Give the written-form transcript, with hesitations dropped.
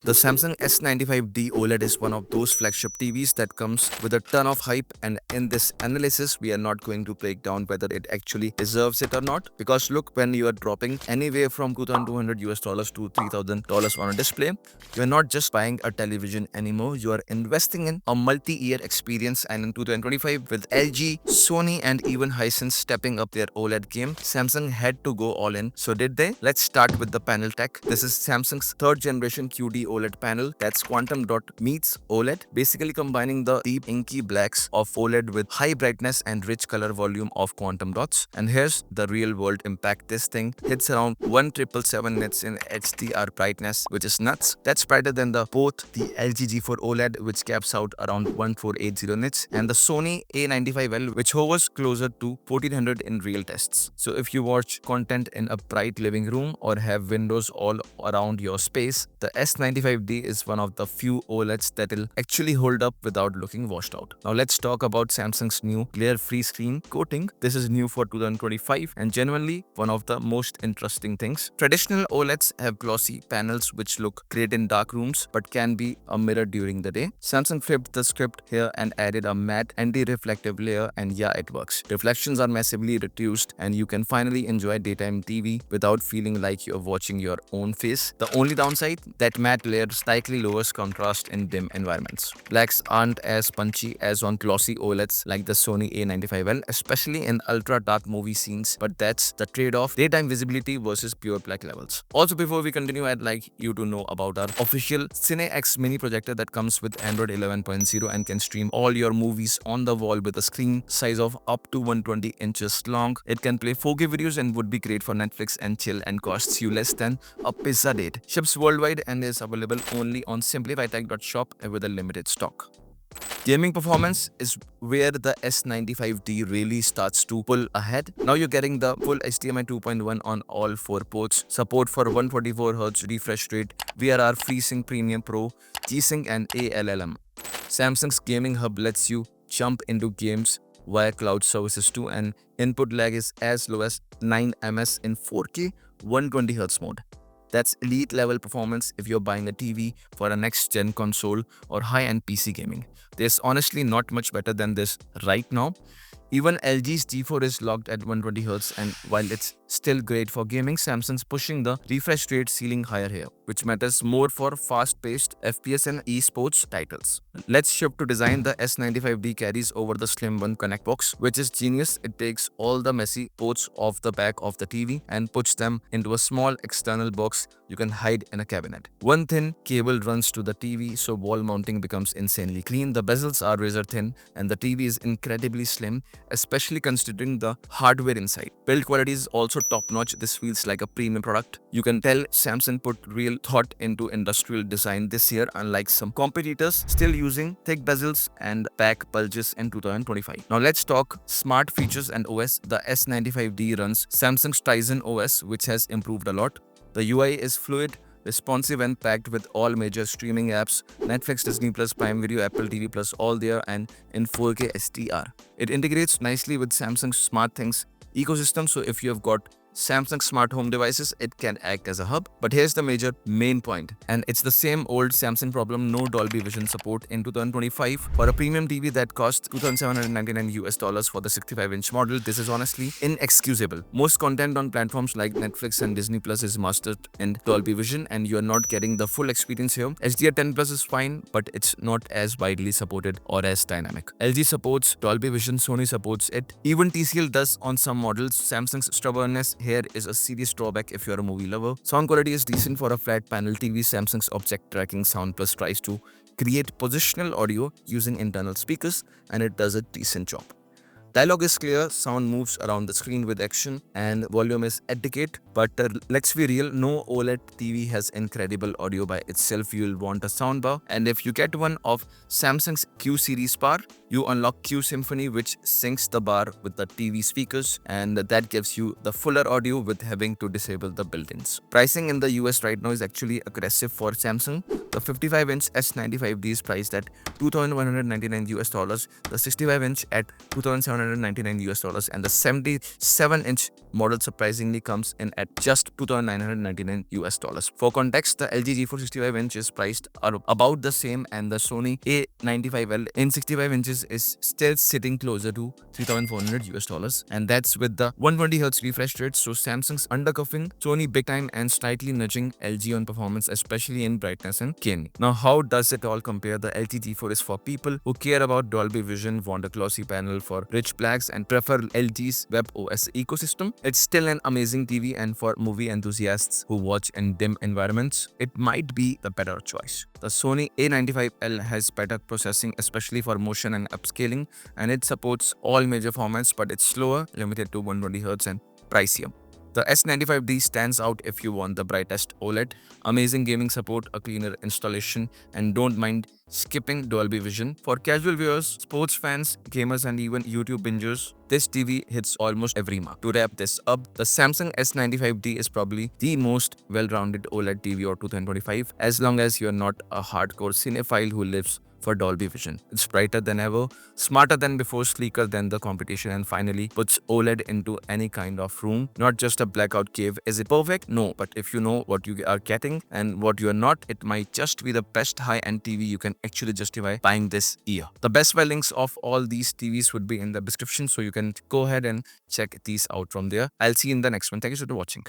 The Samsung S95D OLED is one of those flagship TVs that comes with a ton of hype, and in this analysis we are not going to break down whether it actually deserves it or not, because look, when you are dropping anywhere from $2,200 to $3,000 on a display, you are not just buying a television anymore, you are investing in a multi-year experience. And in 2025, with LG, Sony and even Hisense stepping up their OLED game, Samsung had to go all in. So did they? Let's start with the panel tech. This is Samsung's third generation QD OLED panel. That's quantum dot meets OLED, basically combining the deep inky blacks of OLED with high brightness and rich color volume of quantum dots. And here's the real world impact. This thing hits around 1777 nits in HDR brightness, which is nuts. That's brighter than both the LG G4 OLED, which caps out around 1480 nits, and the Sony A95L, which hovers closer to 1400 in real tests. So if you watch content in a bright living room or have windows all around your space, the S95D is one of the few OLEDs that'll actually hold up without looking washed out. Now let's talk about Samsung's new glare-free screen coating. This is new for 2025 and genuinely one of the most interesting things. Traditional OLEDs have glossy panels which look great in dark rooms but can be a mirror during the day. Samsung flipped the script here and added a matte anti-reflective layer, and yeah, it works. Reflections are massively reduced and you can finally enjoy daytime TV without feeling like you're watching your own face. The only downside, that matte layer slightly lowers contrast in dim environments. Blacks aren't as punchy as on glossy OLEDs like the Sony A95L, especially in ultra dark movie scenes, but that's the trade-off: daytime visibility versus pure black levels. Also, before we continue, I'd like you to know about our official CineX mini projector that comes with Android 11.0 and can stream all your movies on the wall with a screen size of up to 120 inches long. It can play 4K videos and would be great for Netflix and chill, and costs you less than a pizza date. Ships worldwide and is available only on simplifytech.shop with a limited stock. Gaming performance is where the S95D really starts to pull ahead. Now you're getting the full HDMI 2.1 on all 4 ports, support for 144Hz refresh rate, VRR FreeSync Premium Pro, G-Sync and ALLM. Samsung's gaming hub lets you jump into games via cloud services too, and input lag is as low as 9 ms in 4K 120Hz mode. That's elite level performance if you're buying a TV for a next gen console or high-end PC gaming. There's honestly not much better than this right now. Even LG's G4 is locked at 120Hz, and while it's still great for gaming, Samsung's pushing the refresh rate ceiling higher here, which matters more for fast-paced FPS and esports titles. Let's shift to design. The S95D carries over the Slim One Connect box, which is genius. It takes all the messy ports off the back of the TV and puts them into a small external box you can hide in a cabinet. One thin cable runs to the TV, so wall mounting becomes insanely clean. The bezels are razor thin and the TV is incredibly slim, especially considering the hardware inside. Build quality is also top-notch. This feels like a premium product. You can tell Samsung put real thought into industrial design this year, unlike some competitors still using thick bezels and back bulges in 2025. Now let's talk smart features and OS. The S95D runs Samsung's Tizen OS, which has improved a lot. The UI is fluid, responsive and packed with all major streaming apps: Netflix, Disney+, Prime Video, Apple TV+, all there and in 4K HDR. It integrates nicely with Samsung's SmartThings ecosystem, so if you have got Samsung smart home devices, it can act as a hub. But here's the main point, and it's the same old Samsung problem: no Dolby Vision support in 2025 for a premium TV that costs $2,799 for the 65-inch model. This is honestly inexcusable. Most content on platforms like Netflix and Disney Plus is mastered in Dolby Vision, and you are not getting the full experience here. HDR10 Plus is fine, but it's not as widely supported or as dynamic. LG supports Dolby Vision, Sony supports it. Even TCL does on some models. Samsung's stubbornness here is a serious drawback if you're a movie lover. Sound quality is decent for a flat panel TV. Samsung's Object Tracking Sound Plus tries to create positional audio using internal speakers, and it does a decent job. Dialogue is clear, sound moves around the screen with action, and volume is adequate. But let's be real, no OLED TV has incredible audio by itself. You'll want a soundbar, and if you get one of Samsung's Q series bar, you unlock Q Symphony, which syncs the bar with the TV speakers, and that gives you the fuller audio with having to disable the built-ins. Pricing in the US right now is actually aggressive for Samsung. The 55-inch S95D is priced at $2,199, the 65-inch at $2,799, $2,199 US, and the 77-inch model surprisingly comes in at just $2,999 US. For context, the LG G4 65-inch is priced about the same, and the Sony A95L in 65 inches is still sitting closer to $3,400 US, and that's with the 120Hz refresh rate. So Samsung's undercuffing Sony big time and slightly nudging LG on performance, especially in brightness and keening. Now, how does it all compare? The LG G4 is for people who care about Dolby Vision, want a glossy panel for rich blacks, and prefer LG's WebOS ecosystem. It's still an amazing TV, and for movie enthusiasts who watch in dim environments, it might be the better choice. The Sony A95L has better processing, especially for motion and upscaling, and it supports all major formats, but it's slower, limited to 120Hz, and pricier. The S95D stands out if you want the brightest OLED, amazing gaming support, a cleaner installation, and don't mind skipping Dolby Vision. For casual viewers, sports fans, gamers, and even YouTube bingers, this TV hits almost every mark. To wrap this up, the Samsung S95D is probably the most well-rounded OLED TV of 2025, as long as you're not a hardcore cinephile who lives for Dolby Vision. It's brighter than ever, smarter than before, sleeker than the competition, and finally puts OLED into any kind of room, not just a blackout cave. Is it perfect? No, but if you know what you are getting and what you are not, it might just be the best high-end TV you can actually justify buying this year. The best buy links of all these TVs would be in the description, so you can go ahead and check these out from there. I'll see you in the next one. Thank you so much for watching.